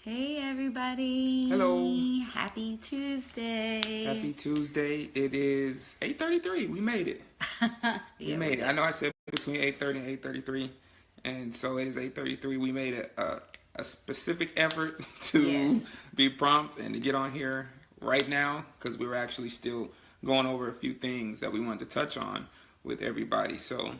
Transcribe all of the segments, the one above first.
Hey everybody. Hello. Happy Tuesday. Happy Tuesday. It is 8:33. We made it. We made it. I know I said between 8:30 and 8:33. And so it is 8:33. We made a specific effort to be prompt and to get on here right now because we were actually still going over a few things that we wanted to touch on with everybody. So,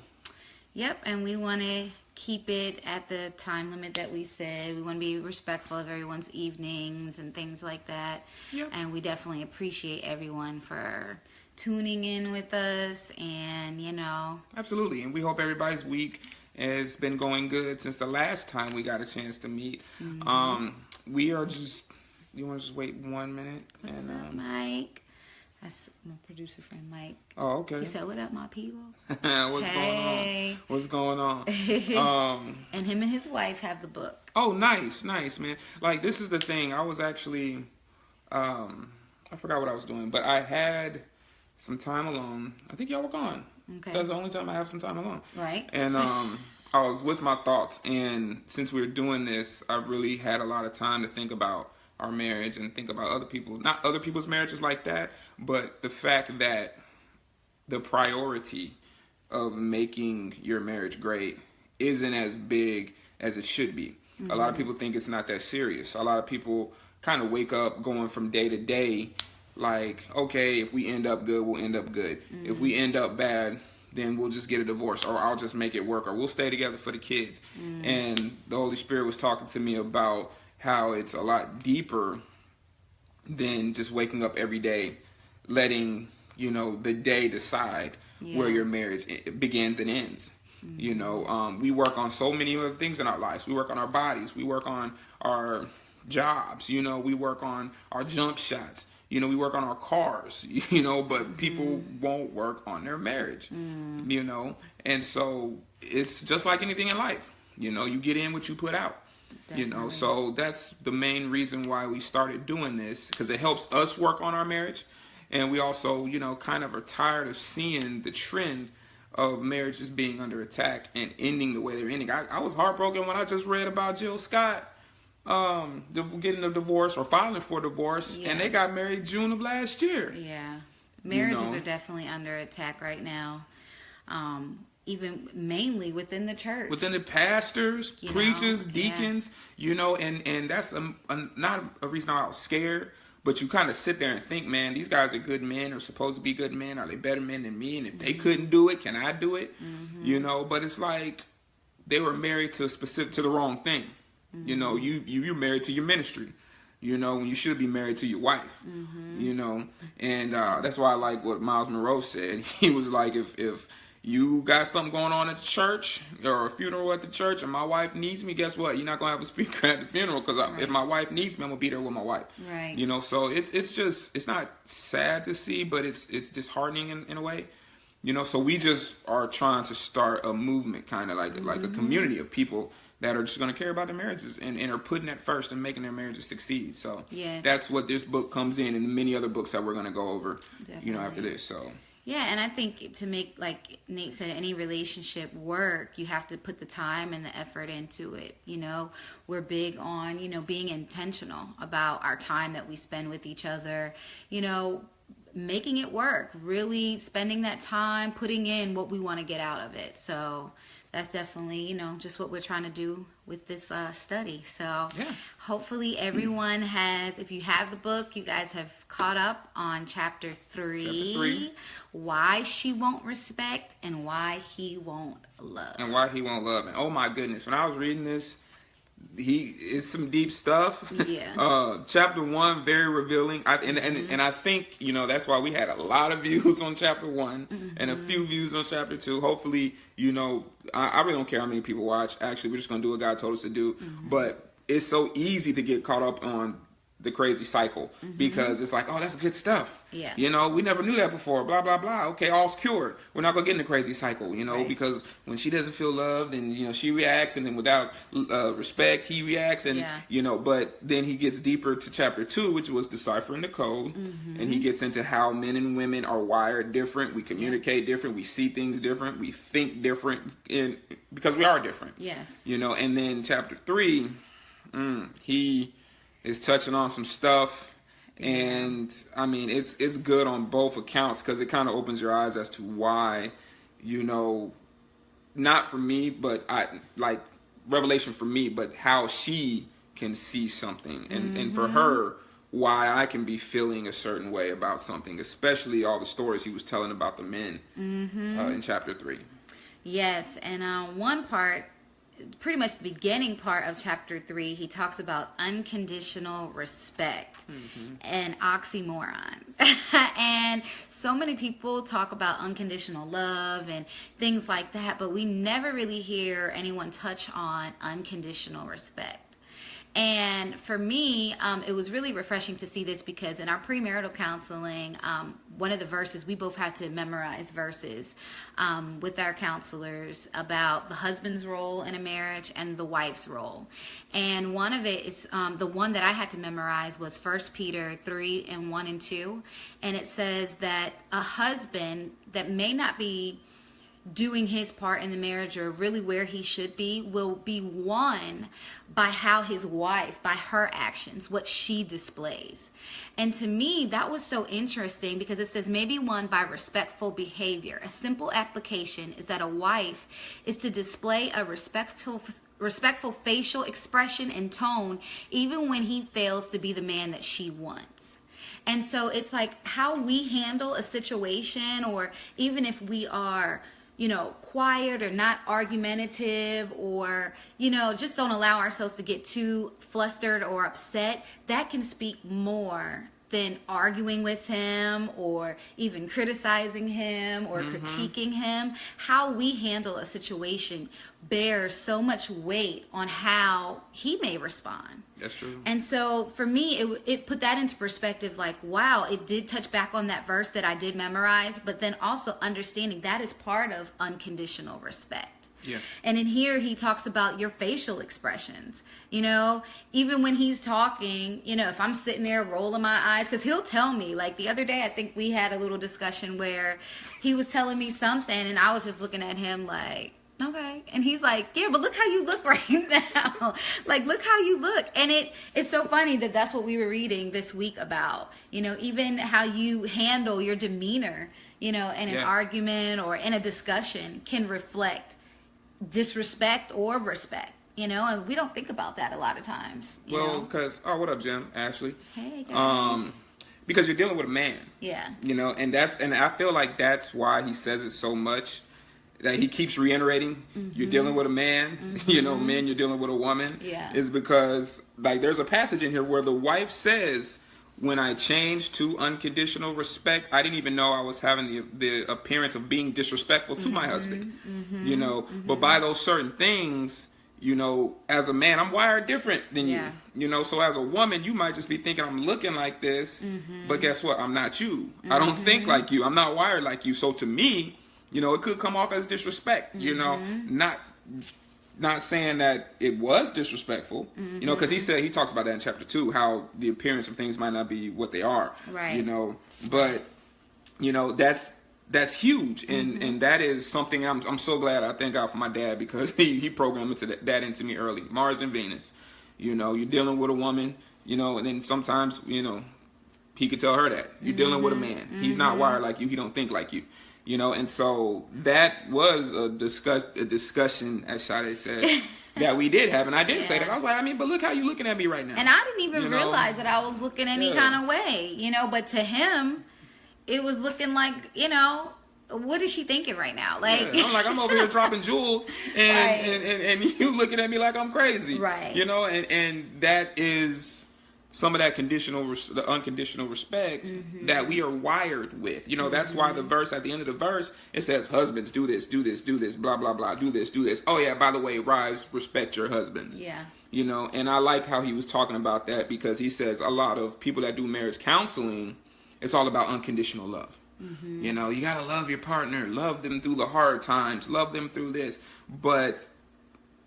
yep, and we want to keep it at the time limit that we said. We want to be respectful of everyone's evenings and things like that. Yep. And we definitely appreciate everyone for tuning in with us and, Absolutely. And we hope everybody's week has been going good since the last time we got a chance to meet. We are just, you want to just wait 1 minute? What's up, Mike? That's my producer friend, Mike. Oh, okay. He said, "What up, my people?" What's going on? What's going on? And him and his wife have the book. Oh, nice, man. Like, this is the thing. I was actually, I forgot what I was doing, but I had some time alone. I think y'all were gone. Okay. That's the only time I have some time alone. Right. And I was with my thoughts, and since we were doing this, I really had a lot of time to think about our marriage and think about other people, not other people's marriages like that, but the fact that the priority of making your marriage great isn't as big as it should be. A lot of people think it's not that serious. A lot of people kind of wake up going from day to day like, okay, if we end up good, we'll end up good. If we end up bad, then we'll just get a divorce, or I'll just make it work, or we'll stay together for the kids. And the Holy Spirit was talking to me about how it's a lot deeper than just waking up every day, letting, the day decide where your marriage begins and ends. We work on so many other things in our lives. We work on our bodies. We work on our jobs. We work on our jump shots. We work on our cars, but people won't work on their marriage, And so it's just like anything in life. You get in what you put out. Definitely. So that's the main reason why we started doing this, because it helps us work on our marriage. And we also, kind of are tired of seeing the trend of marriages being under attack and ending the way they're ending. I was heartbroken when I just read about Jill Scott getting a divorce or filing for divorce, and they got married June of last year. Yeah. Marriages are definitely under attack right now. Even mainly within the church. Within the pastors, preachers, deacons, and that's not a reason I was scared, but you kind of sit there and think, man, these guys are good men, or supposed to be good men. Are they better men than me? And if they couldn't do it, can I do it? But it's like they were married to the wrong thing. You're married to your ministry. When you should be married to your wife. And that's why I like what Miles Monroe said. He was like, if you got something going on at the church or a funeral at the church and my wife needs me, guess what? You're not going to have a speaker at the funeral, because if my wife needs me, I'm going to be there with my wife. Right. So it's not sad to see, but it's disheartening in a way. So we just are trying to start a movement, kind of like a community of people that are just going to care about their marriages and are putting that first and making their marriages succeed. So that's what this book comes in, and many other books that we're going to go over, after this. So. Yeah, and I think to make, like Nate said, any relationship work, you have to put the time and the effort into it. We're big on, being intentional about our time that we spend with each other, making it work, really spending that time, putting in what we want to get out of it. So that's definitely, just what we're trying to do with this study. So hopefully everyone has, if you have the book, you guys have caught up on chapter 3, why she won't respect and why he won't love. And oh my goodness, when I was reading this, it's some deep stuff. Yeah. Chapter 1, very revealing. And I think, that's why we had a lot of views on chapter 1 and a few views on chapter 2. Hopefully, I really don't care how many people watch. Actually, we're just going to do what God told us to do. But it's so easy to get caught up on the crazy cycle because it's like, oh, that's good stuff. Yeah. We never knew that before. Blah, blah, blah. Okay, all's cured. We're not going to get in the crazy cycle, right. Because when she doesn't feel loved, then, she reacts, and then without respect, he reacts. And, but then he gets deeper to chapter 2, which was deciphering the code. And he gets into how men and women are wired different. We communicate different. We see things different. We think different because we are different. Yes. And then chapter 3, he It's touching on some stuff. And I mean, it's good on both accounts because it kind of opens your eyes as to why, not for me, but revelation for me, but how she can see something, and for her, why I can be feeling a certain way about something, especially all the stories he was telling about the men in chapter 3. Yes, and one part, pretty much the beginning part of chapter 3, he talks about unconditional respect and oxymoron. And so many people talk about unconditional love and things like that, but we never really hear anyone touch on unconditional respect. And for me, it was really refreshing to see this because in our premarital counseling, one of the verses, we both had to memorize verses with our counselors about the husband's role in a marriage and the wife's role. And one of it is, the one that I had to memorize was 1 Peter 3 and 1 and 2. And it says that a husband that may not be doing his part in the marriage or really where he should be will be won by how his wife, by her actions, what she displays. And to me, that was so interesting because it says maybe won by respectful behavior. A simple application is that a wife is to display a respectful facial expression and tone even when he fails to be the man that she wants. And so it's like how we handle a situation, or even if we are quiet or not argumentative, or, just don't allow ourselves to get too flustered or upset, that can speak more than arguing with him or even criticizing him or critiquing him. How we handle a situation bears so much weight on how he may respond. That's true. And so for me, it put that into perspective, like, wow, it did touch back on that verse that I did memorize, but then also understanding that is part of unconditional respect. Yeah. And in here, he talks about your facial expressions. Even when he's talking, if I'm sitting there rolling my eyes, because he'll tell me, like the other day, I think we had a little discussion where he was telling me something and I was just looking at him like, okay. And he's like, yeah, but look how you look right now. Like, look how you look. And it's so funny that that's what we were reading this week about, even how you handle your demeanor, in an argument or in a discussion can reflect disrespect or respect, and we don't think about that a lot of times. Well, because, what up, Jim? Ashley. Hey, guys. Because you're dealing with a man. Yeah. And I feel like that's why he says it so much, that he keeps reiterating, you're dealing with a man, men, you're dealing with a woman. Yeah. Is because, like, there's a passage in here where the wife says, when I changed to unconditional respect, I didn't even know I was having the appearance of being disrespectful to my husband, but by those certain things, as a man, I'm wired different than you, so as a woman, you might just be thinking I'm looking like this, but guess what? I'm not you. I don't think like you. I'm not wired like you. So to me, it could come off as disrespect, not saying that it was disrespectful, because he talks about that in chapter 2, how the appearance of things might not be what they are, right? But that's huge, and that is something I'm so glad. I thank God for my dad, because he programmed that into me early. Mars and Venus, you're dealing with a woman, and then sometimes he could tell her that you're dealing with a man. He's not wired like you. He don't think like you. And so that was a discussion, as Sade said, that we did have. And I did say that. I was like, but look how you looking at me right now. And I didn't even realize that I was looking any kind of way, but to him, it was looking like, what is she thinking right now? Like, I'm over here dropping jewels and you looking at me like I'm crazy. Right. And that is some of that the unconditional respect that we are wired with. That's why the verse, at the end of the verse, it says, husbands, do this, blah, blah, blah, do this. Oh, yeah, by the way, wives, respect your husbands. Yeah. And I like how he was talking about that, because he says a lot of people that do marriage counseling, it's all about unconditional love. You got to love your partner, love them through the hard times, love them through this. But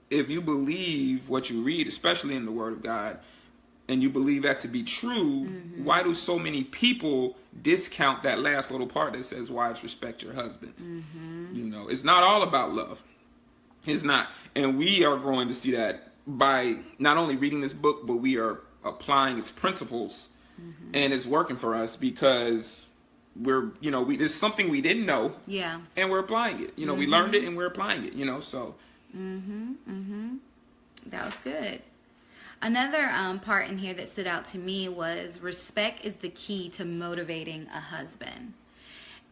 if you believe what you read, especially in the Word of God, and you believe that to be true, why do so many people discount that last little part that says, wives, respect your husbands? It's not all about love. It's not. And we are growing to see that by not only reading this book, but we are applying its principles, and it's working for us because we're, there's something we didn't know, Yeah. and we're applying it. We learned it and we're applying it. So. That was good. Another part in here that stood out to me was respect is the key to motivating a husband.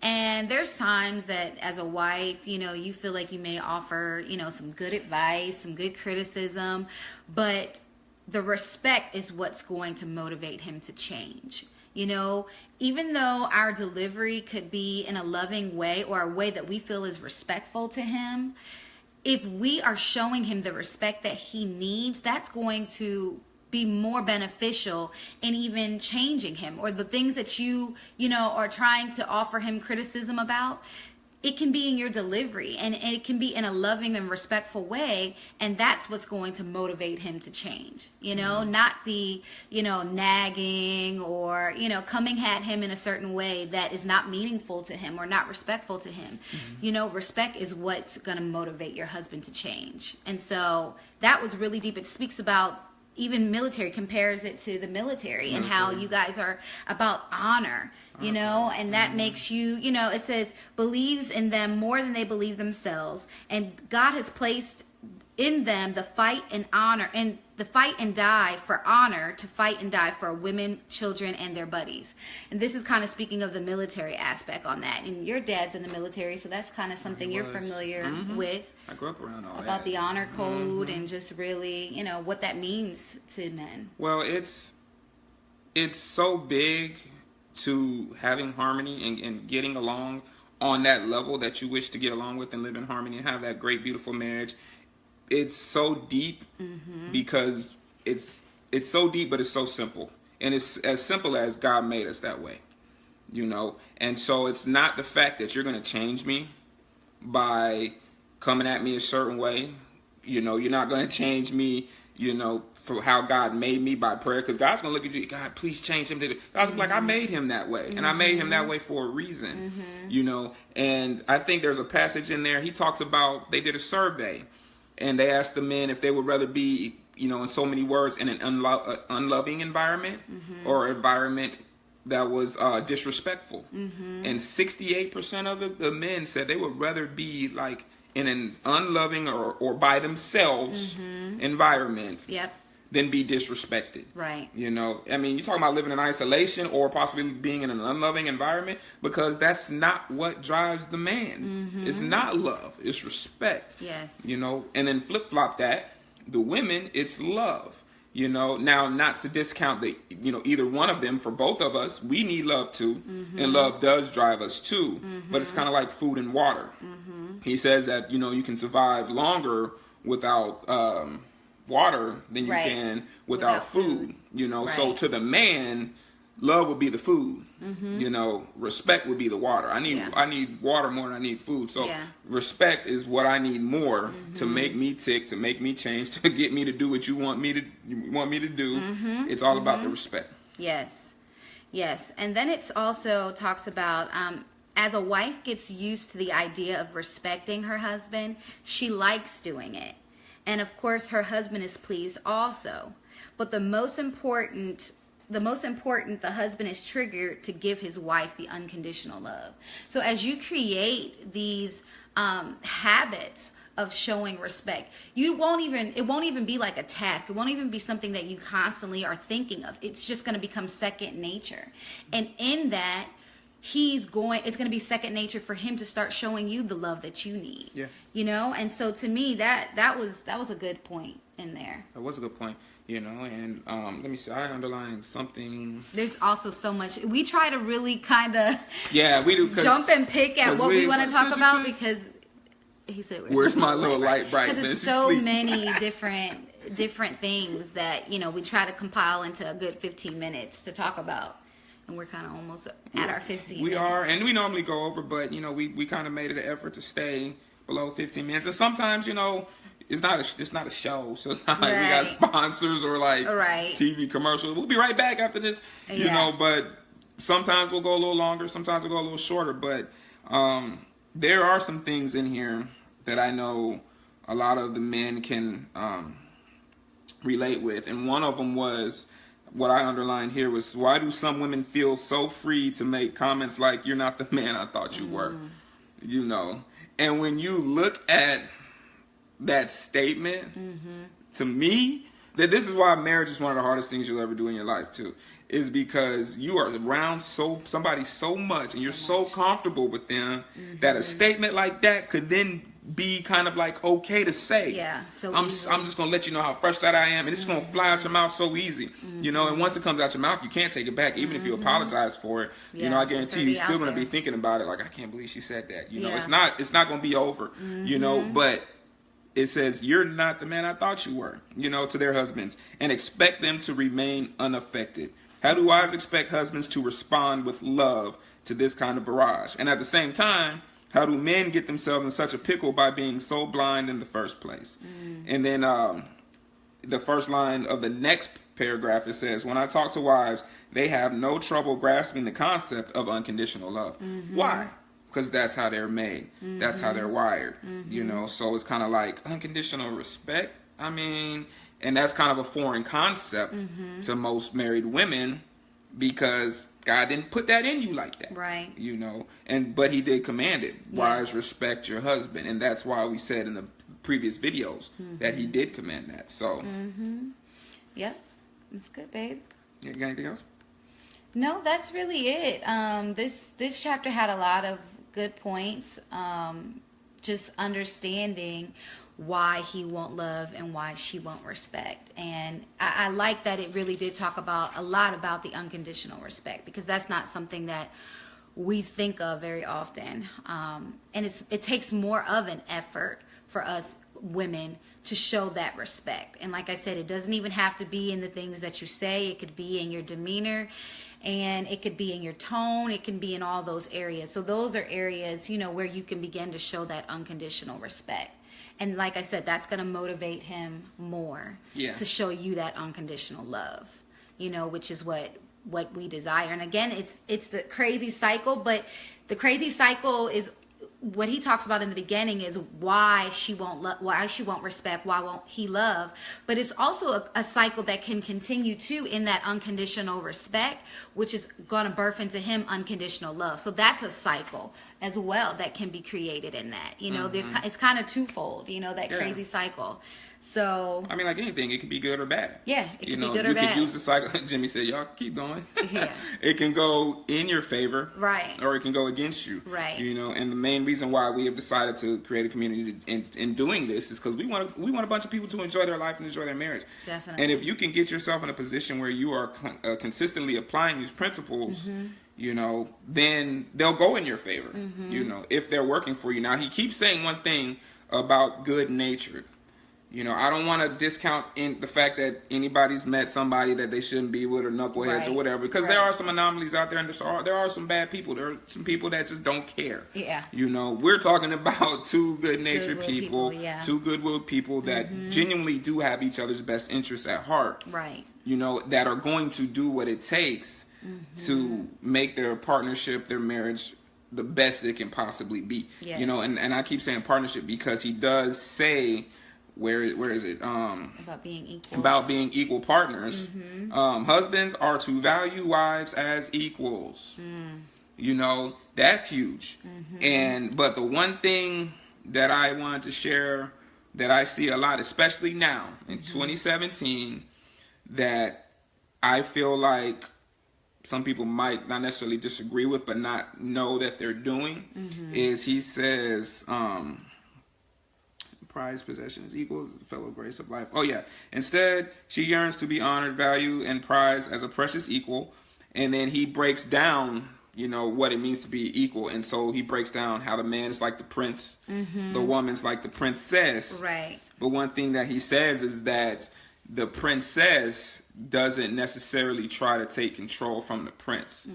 And there's times that as a wife, you feel like you may offer, some good advice, some good criticism, but the respect is what's going to motivate him to change. Even though our delivery could be in a loving way or a way that we feel is respectful to him, if we are showing him the respect that he needs, that's going to be more beneficial in even changing him, or the things that you are trying to offer him criticism about. It can be in your delivery, and it can be in a loving and respectful way, and that's what's going to motivate him to change. Not the nagging or coming at him in a certain way that is not meaningful to him or not respectful to him. Respect is what's going to motivate your husband to change. And so that was really deep. It speaks about even military, compares it to the military and how you guys are about honor, and that makes you, it says, believes in them more than they believe themselves. And God has placed in them the fight and honor, and the fight and die for honor, to fight and die for women, children, and their buddies. And this is kind of speaking of the military aspect on that. And your dad's in the military, so that's kind of something you're familiar with. I grew up around all about that. the honor code and just really, what that means to men. Well, it's so big to having harmony and getting along on that level that you wish to get along with and live in harmony and have that great, beautiful marriage. It's so deep because it's so deep, but it's so simple. And it's as simple as God made us that way, And so it's not the fact that you're going to change me by coming at me a certain way. You're not going to change me, for how God made me by prayer. Because God's going to look at you, God, please change him. God's gonna be like, I made him that way. And I made him that way for a reason, And I think there's a passage in there. He talks about, they did a survey. And they asked the men if they would rather be, in so many words, in an unloving environment or environment that was disrespectful. And 68% of the men said they would rather be like in an unloving or by themselves environment than be disrespected. Right. You're talking about living in isolation or possibly being in an unloving environment, because that's not what drives the man. It's not love. It's respect. Yes. And then flip-flop that, the women, it's love. Now not to discount the, either one of them. For both of us, we need love too. And love does drive us too. But it's kind of like food and water. He says that, you can survive longer without water than you can without food. Right. So to the man, love would be the food. Respect would be the water. I need water more than I need food. So respect is what I need more to make me tick, to make me change, to get me to do what you want me to do. It's all about the respect. Yes. And then it also talks about as a wife gets used to the idea of respecting her husband, she likes doing it. And of course, her husband is pleased also. But the most important, the husband is triggered to give his wife the unconditional love. So as you create these habits of showing respect, it won't even be like a task. It won't even be something that you constantly are thinking of. It's just going to become second nature. And in that, it's going to be second nature for him to start showing you the love that you need. Yeah. And so to me, that was a good point in there. That was a good point. And let me see, I underlined something. There's also so much. We try to really kind of we do jump and pick at what we want to talk about, because he said, where's my little light brightness? Because it's so many different things that, we try to compile into a good 15 minutes to talk about. And we're kind of almost at our 15 minutes. We are, and we normally go over, but, we kind of made it an effort to stay below 15 minutes. And sometimes, it's not a show, so it's not like we got sponsors or like TV commercials. We'll be right back after this, but sometimes we'll go a little longer, sometimes we'll go a little shorter. But there are some things in here that I know a lot of the men can relate with. And one of them was, what I underlined here was, why do some women feel so free to make comments like, you're not the man I thought you were? You know, and when you look at that statement, to me, that this is why marriage is one of the hardest things you'll ever do in your life too, is because you are around somebody so much, and you're so comfortable with them, that a statement like that could then be kind of like okay to say. Yeah. So I'm just gonna let you know how fresh that I am, and it's gonna fly out your mouth so easy. You know, and once it comes out your mouth, you can't take it back, even if you apologize for it. You know, I guarantee you, you're still gonna be thinking about it, like, I can't believe she said that. You know, it's not gonna be over. You know, but it says, you're not the man I thought you were, you know, to their husbands, and expect them to remain unaffected. How do wives expect husbands to respond with love to this kind of barrage? And at the same time, how do men get themselves in such a pickle by being so blind in the first place? And then the first line of the next paragraph, it says, when I talk to wives, they have no trouble grasping the concept of unconditional love. Why? Because that's how they're made. That's how they're wired. You know, so it's kind of like unconditional respect. I mean, and that's kind of a foreign concept to most married women, because God didn't put that in you like that. Right. You know, but he did command it. Yes. Wives, respect your husband. And that's why we said in the previous videos that he did command that. So. Yep. That's good, babe. Yeah, you got anything else? No, that's really it. This chapter had a lot of good points. Just understanding why he won't love and why she won't respect. And I like that it really did talk a lot about the unconditional respect, because that's not something that we think of very often. And it takes more of an effort for us women to show that respect. And like I said, it doesn't even have to be in the things that you say. It could be in your demeanor, and it could be in your tone. It can be in all those areas. So those are areas, you know, where you can begin to show that unconditional respect. And like I said, that's going to motivate him more to show you that unconditional love, you know, which is what we desire. And again, it's the crazy cycle, but the crazy cycle is what he talks about in the beginning is why she won't respect, why won't he love. But it's also a cycle that can continue too, in that unconditional respect, which is going to birth into him unconditional love. So that's a cycle as well that can be created in that. You know, it's kind of twofold, you know, that crazy cycle. So I mean, like anything, it could be good or bad. Yeah, it can be good or you bad. You could use the cycle. Jimmy said, "Y'all keep going." Yeah. It can go in your favor, right, or it can go against you, right. You know, and the main reason why we have decided to create a community in doing this is because we want a bunch of people to enjoy their life and enjoy their marriage. Definitely. And if you can get yourself in a position where you are consistently applying these principles, you know, then they'll go in your favor. You know, if they're working for you. Now, he keeps saying one thing about good-natured. You know, I don't want to discount in the fact that anybody's met somebody that they shouldn't be with, or knuckleheads or whatever, because there are some anomalies out there, and there are some bad people. There are some people that just don't care. Yeah. You know, we're talking about two good-natured people, two good-willed people that genuinely do have each other's best interests at heart. Right. You know, that are going to do what it takes to make their partnership, their marriage, the best it can possibly be. Yes. You know, and I keep saying partnership because he does say, where is it? About being equal. About being equal partners. Husbands are to value wives as equals. You know, that's huge. But the one thing that I wanted to share that I see a lot, especially now in 2017, that I feel like some people might not necessarily disagree with, but not know that they're doing, is he says, prized possessions equals the fellow grace of life. Oh yeah. Instead, she yearns to be honored, valued, and prized as a precious equal. And then he breaks down, you know, what it means to be equal. And so he breaks down how the man is like the prince, the woman's like the princess. Right. But one thing that he says is that the princess doesn't necessarily try to take control from the prince.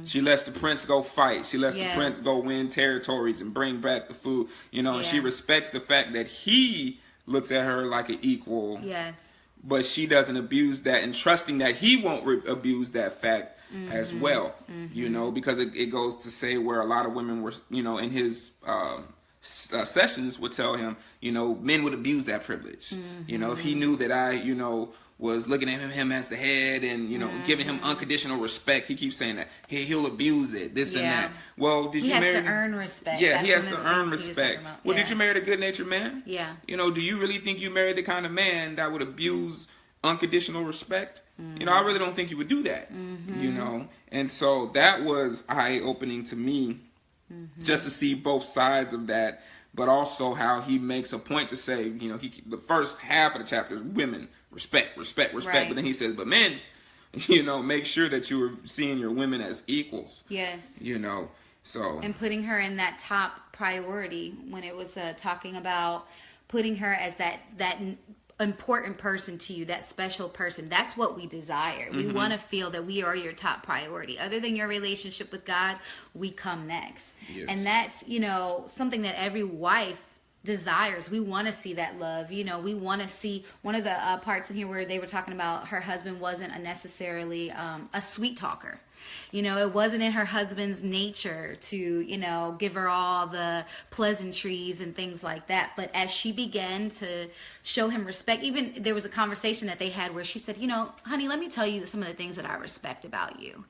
She lets the prince go fight. She lets the prince go win territories and bring back the food. You know, and she respects the fact that he looks at her like an equal. Yes. But she doesn't abuse that, and trusting that he won't abuse that fact as well. You know, because it goes to say where a lot of women were, you know, in his sessions would tell him, men would abuse that privilege. If he knew that I, was looking at him as the head and, giving him unconditional respect. He keeps saying that. He'll abuse it, this and that. Well, did you marry... He has to earn respect. Yeah, he has to earn respect. Well, did you marry a good-natured man? Yeah. Do you really think you married the kind of man that would abuse unconditional respect? I really don't think you would do that. And so that was eye-opening to me, just to see both sides of that, but also how he makes a point to say, the first half of the chapter is women, respect, right. But then he says, but men, make sure that you are seeing your women as equals. Yes. So. And putting her in that top priority when it was talking about putting her as that important person to you, that special person. That's what we desire. We want to feel that we are your top priority. Other than your relationship with God, we come next. Yes. And that's, something that every wife desires. We want to see that love. We want to see one of the parts in here where they were talking about her husband wasn't necessarily a sweet talker. It wasn't in her husband's nature to, give her all the pleasantries and things like that. But as she began to show him respect, even there was a conversation that they had where she said, honey, let me tell you some of the things that I respect about you.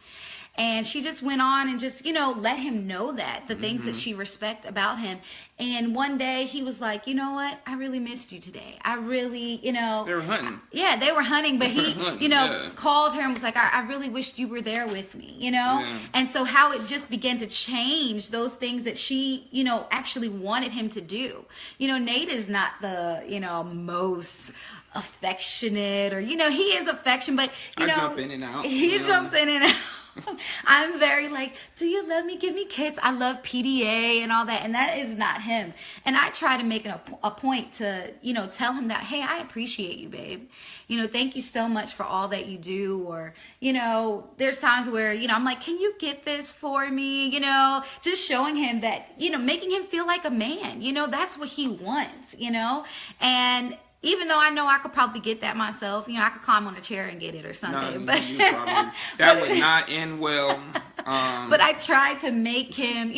And she just went on and just, let him know that, the things that she respect about him. And one day he was like, you know what? I really missed you today. I really, They were hunting. Yeah, they were hunting. But he, called her and was like, I really wished you were there with me, Yeah. And so how it just began to change those things that she, actually wanted him to do. Nate is not the, most affectionate or, he is affectionate, but, I jump in and out. He jumps in and out. I'm very like, do you love me? Give me a kiss. I love PDA and all that. And that is not him. And I try to make a point to, tell him that, hey, I appreciate you, babe. Thank you so much for all that you do. Or, there's times where, I'm like, can you get this for me? Just showing him that, making him feel like a man, that's what he wants, and even though I know I could probably get that myself, I could climb on a chair and get it or something. No, that would not end well. But I try to make him,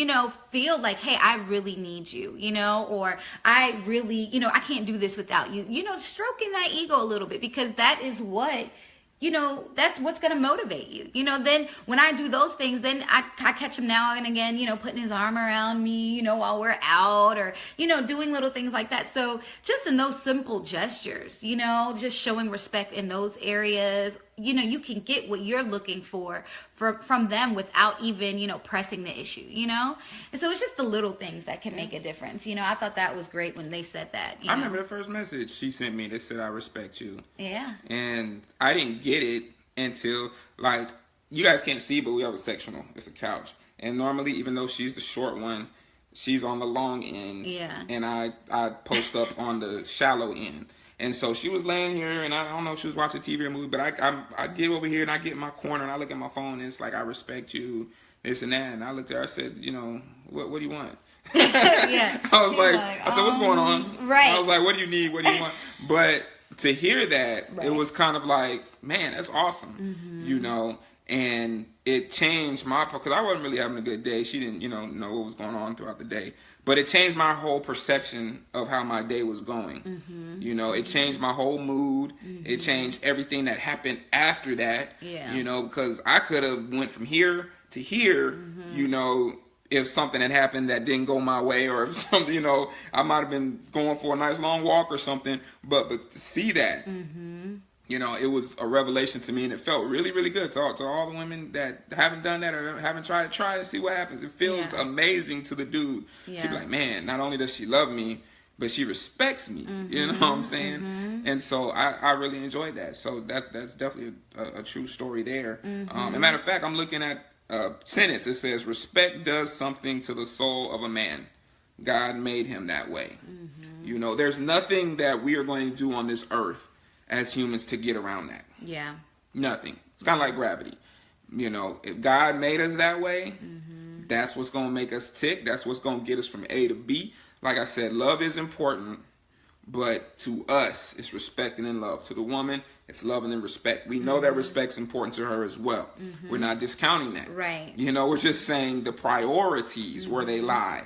feel like, hey, I really need you, or I really, I can't do this without you. Stroking that ego a little bit, because that is what, that's what's going to motivate you. Then when I do those things, then I catch him now and again, putting his arm around me, while we're out, or, doing little things like that. So just in those simple gestures, just showing respect in those areas, you can get what you're looking for from them without even, pressing the issue, And so it's just the little things that can make a difference. I thought that was great when they said that. I remember the first message she sent me that said, I respect you. Yeah. And I didn't get it until, you guys can't see, but we have a sectional. It's a couch. And normally, even though she's the short one, she's on the long end. Yeah. And I post up on the shallow end. And so she was laying here, and I don't know if she was watching TV or a movie, but I get over here, and I get in my corner, and I look at my phone, and it's like, I respect you, this and that. And I looked at her, I said, what do you want? Yeah. I was like, I said, what's going on? Right. I was like, what do you need? What do you want? But to hear that, right. It was kind of like, man, that's awesome, and it changed my, because I wasn't really having a good day. She didn't, know what was going on throughout the day. But it changed my whole perception of how my day was going. It changed my whole mood. It changed everything that happened after that. Yeah. Because I could have went from here to here, if something had happened that didn't go my way, or if something, I might have been going for a nice long walk or something. But to see that, it was a revelation to me, and it felt really, really good to all the women that haven't done that or haven't tried to see what happens. It feels amazing to the dude. Yeah. To be like, man, not only does she love me, but she respects me. You know what I'm saying? And so I really enjoyed that. So that's definitely a true story there. As a matter of fact, I'm looking at a sentence. It says, respect does something to the soul of a man. God made him that way. There's nothing that we are going to do on this earth as humans to get around that. Yeah. Nothing. It's kind of like gravity. If God made us that way, that's what's going to make us tick. That's what's going to get us from A to B. Like I said, love is important, but to us, it's respecting and love. To the woman, it's loving and respect. We know that respect's important to her as well. We're not discounting that. Right. We're just saying the priorities where they lie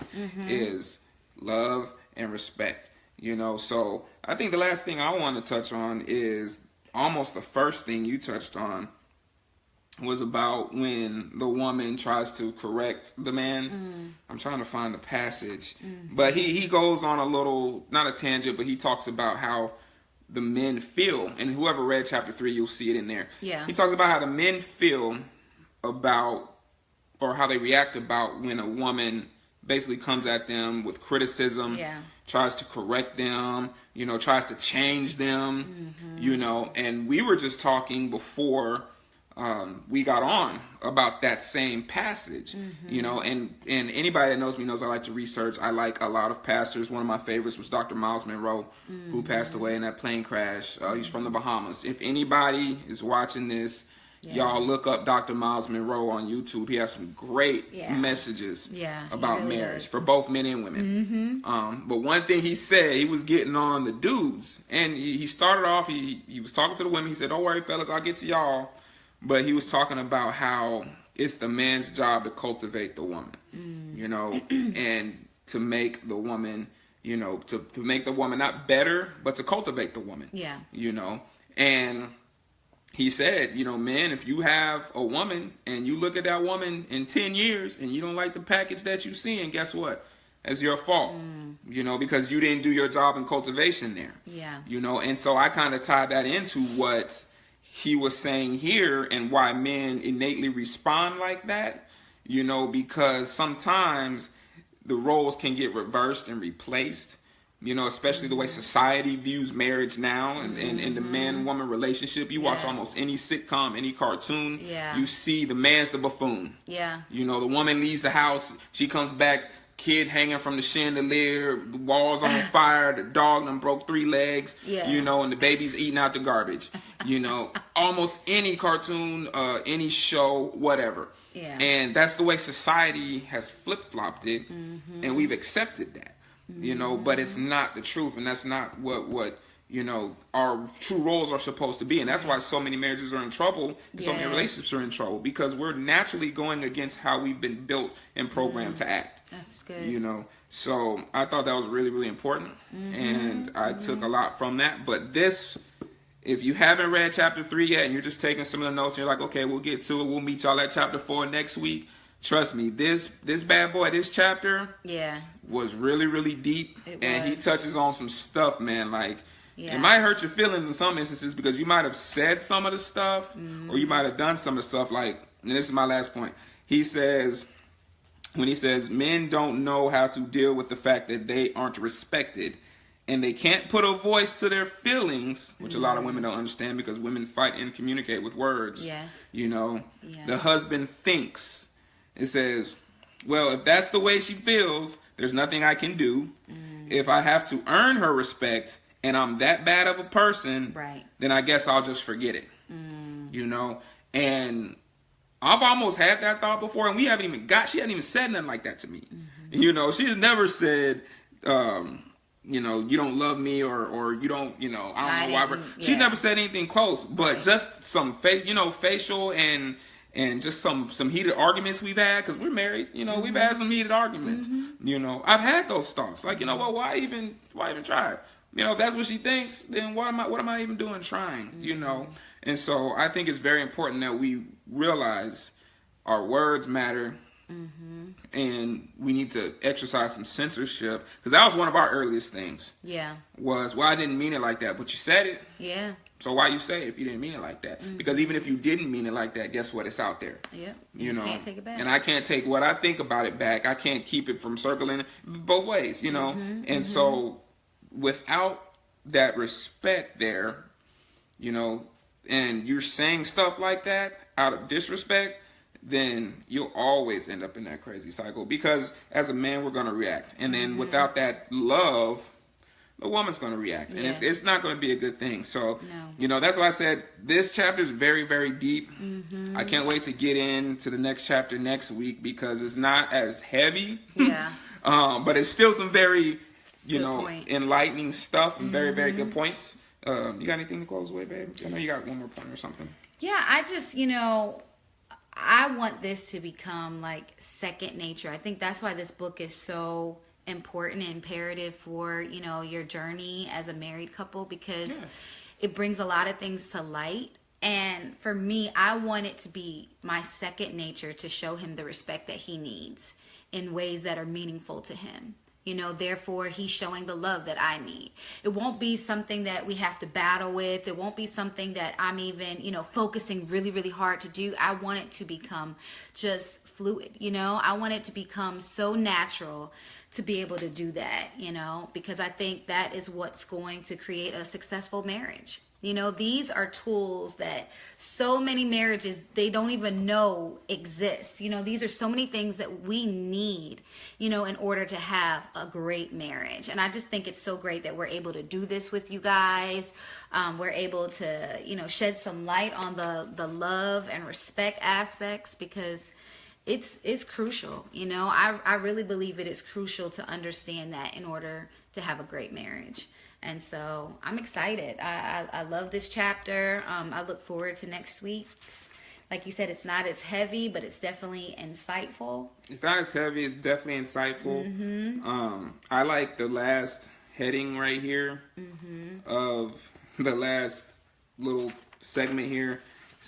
is love and respect. So I think the last thing I want to touch on is almost the first thing you touched on, was about when the woman tries to correct the man. I'm trying to find the passage. But he goes on a little, not a tangent, but he talks about how the men feel. And whoever read chapter 3, you'll see it in there. Yeah. He talks about how the men feel about, or how they react about, when a woman basically comes at them with criticism, tries to correct them, tries to change them, and we were just talking before we got on about that same passage, and anybody that knows me knows I like to research. I like a lot of pastors. One of my favorites was Dr. Miles Monroe, who passed away in that plane crash. He's from the Bahamas. If anybody is watching this, y'all look up Dr. Miles Monroe on YouTube. He has some great messages about really marriage for both men and women. But one thing he said, he was getting on the dudes, and he started off, he was talking to the women. He said, "Don't worry, fellas, I'll get to y'all." But he was talking about how it's the man's job to cultivate the woman, and to make the woman, to make the woman not better, but to cultivate the woman. And he said, men, if you have a woman and you look at that woman in 10 years and you don't like the package that you see, and guess what? It's your fault, because you didn't do your job in cultivation there. And so I kind of tied that into what he was saying here, and why men innately respond like that, because sometimes the roles can get reversed and replaced, especially the way society views marriage now, and the man-woman relationship. You watch almost any sitcom, any cartoon, you see the man's the buffoon. The woman leaves the house, she comes back, kid hanging from the chandelier, the walls on fire, the dog done broke 3 legs, and the baby's eating out the garbage. Almost any cartoon, any show, whatever. And that's the way society has flip-flopped it, and we've accepted that. But it's not the truth, and that's not what our true roles are supposed to be. And that's why so many marriages are in trouble, and so many relationships are in trouble, because we're naturally going against how we've been built and programmed to act. That's good. So I thought that was really, really important, and I took a lot from that. But this, if you haven't read chapter 3 yet, and you're just taking some of the notes, and you're like, okay, we'll get to it, we'll meet y'all at chapter 4 next week. Trust me, this bad boy, this chapter was really, really deep, and he touches on some stuff, man, like, it might hurt your feelings in some instances, because you might have said some of the stuff, or you might have done some of the stuff, like, and this is my last point. He says, when he says, men don't know how to deal with the fact that they aren't respected, and they can't put a voice to their feelings, which a lot of women don't understand, because women fight and communicate with words. The husband thinks. It says, well, if that's the way she feels, there's nothing I can do. If I have to earn her respect, and I'm that bad of a person, then I guess I'll just forget it. And I've almost had that thought before, and she hadn't even said nothing like that to me. She's never said, you don't love me, or you don't, I don't know why. She's never said anything close, but just some facial and just some heated arguments we've had, because we're married, we've had some heated arguments. I've had those thoughts, like, well, why even try? If that's what she thinks, then what am I even doing trying? And so I think it's very important that we realize our words matter, and we need to exercise some censorship, because that was one of our earliest things. Was, well, I didn't mean it like that, but you said it. So why you say it if you didn't mean it like that? Because even if you didn't mean it like that, guess what? It's out there. You can't take it back. And I can't take what I think about it back. I can't keep it from circling both ways, And so without that respect there, and you're saying stuff like that out of disrespect, then you'll always end up in that crazy cycle, because as a man, we're going to react. And then without that love, the woman's going to react. And it's not going to be a good thing. So, that's why I said this chapter is very, very deep. I can't wait to get into the next chapter next week, because it's not as heavy. But it's still some very, enlightening stuff, and very, very good points. You got anything to close with, babe? I know you got one more point or something. I just, I want this to become like second nature. I think that's why this book is so important and imperative for, you know, your journey as a married couple, because it brings a lot of things to light. And for me, I want it to be my second nature to show him the respect that he needs in ways that are meaningful to him. You know, therefore, he's showing the love that I need. It won't be something that we have to battle with. It won't be something that I'm even, you know, focusing really, really hard to do. I want it to become just fluid, you know. I want it to become so natural to be able to do that, you know, because I think that is what's going to create a successful marriage. You know, these are tools that so many marriages, they don't even know exist. You know, these are so many things that we need, you know, in order to have a great marriage. And I just think it's so great that we're able to do this with you guys. We're able to, you know, shed some light on the love and respect aspects, because it's crucial. You know, I really believe it is crucial to understand that in order to have a great marriage. And so I'm excited. I love this chapter. I look forward to next week's. Like you said, it's not as heavy, but it's definitely insightful. It's not as heavy. It's definitely insightful. I like the last heading right here of the last little segment here.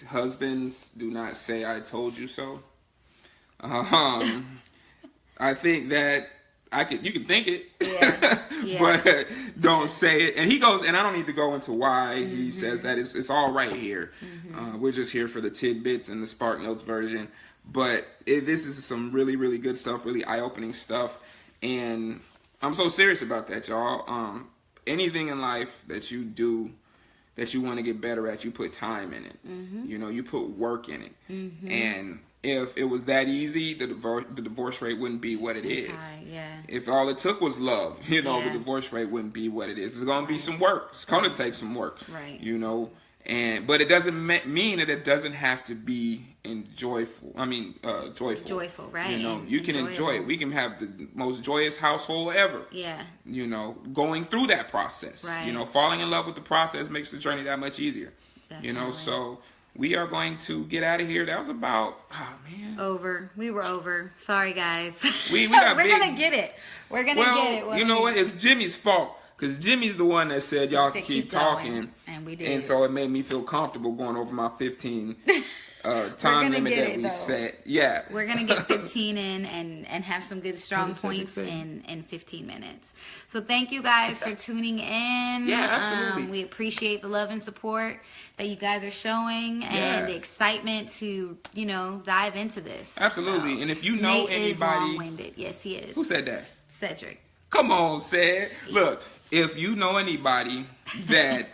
Husbands, do not say I told you so. I think that you can think it, but don't say it. And he goes, and I don't need to go into why he says that. It's all right here. We're just here for the tidbits and the Spark Notes version. But this is some really, really good stuff, really eye-opening stuff. And I'm so serious about that, y'all. Anything in life that you do that you want to get better at, you put time in it. You know, you put work in it. And if it was that easy, the divorce rate wouldn't be what it is. If all it took was love, you know, the divorce rate wouldn't be what it is. It's going to be some work. It's going to take some work, you know. But it doesn't mean that it doesn't have to be joyful. Joyful, right? You know, you can enjoy it. We can have the most joyous household ever. You know, going through that process. You know, falling in love with the process makes the journey that much easier. Definitely. You know, so we are going to get out of here. That was about, we were over. Sorry, guys. We got We're going to get it. We're going to get it. You know what? It's Jimmy's fault. Because Jimmy's the one that said y'all can keep talking. And we did. And so it made me feel comfortable going over my 15 time limit that we set. Yeah. We're going to get 15 in and have some good strong points in 15 minutes. So thank you guys for tuning in. Yeah, absolutely. We appreciate the love and support that you guys are showing and the excitement to, you know, dive into this. Absolutely. So, and if you know Nate anybody. Is long-winded. Yes, he is. Who said that? Cedric. Come on, Ced. Look. If you know anybody that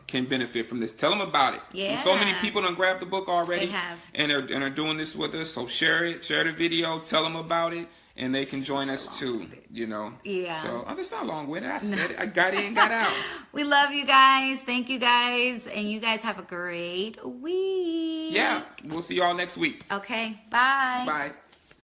can benefit from this, tell them about it. Yeah. So many people done grabbed the book already. They have. And are doing this with us. So share it. Share the video. Tell them about it. And they can join us too, you know. Yeah. So I'm just not long-winded. I said it. I got in, got out. We love you guys. Thank you guys. And you guys have a great week. Yeah. We'll see y'all next week. Okay. Bye. Bye.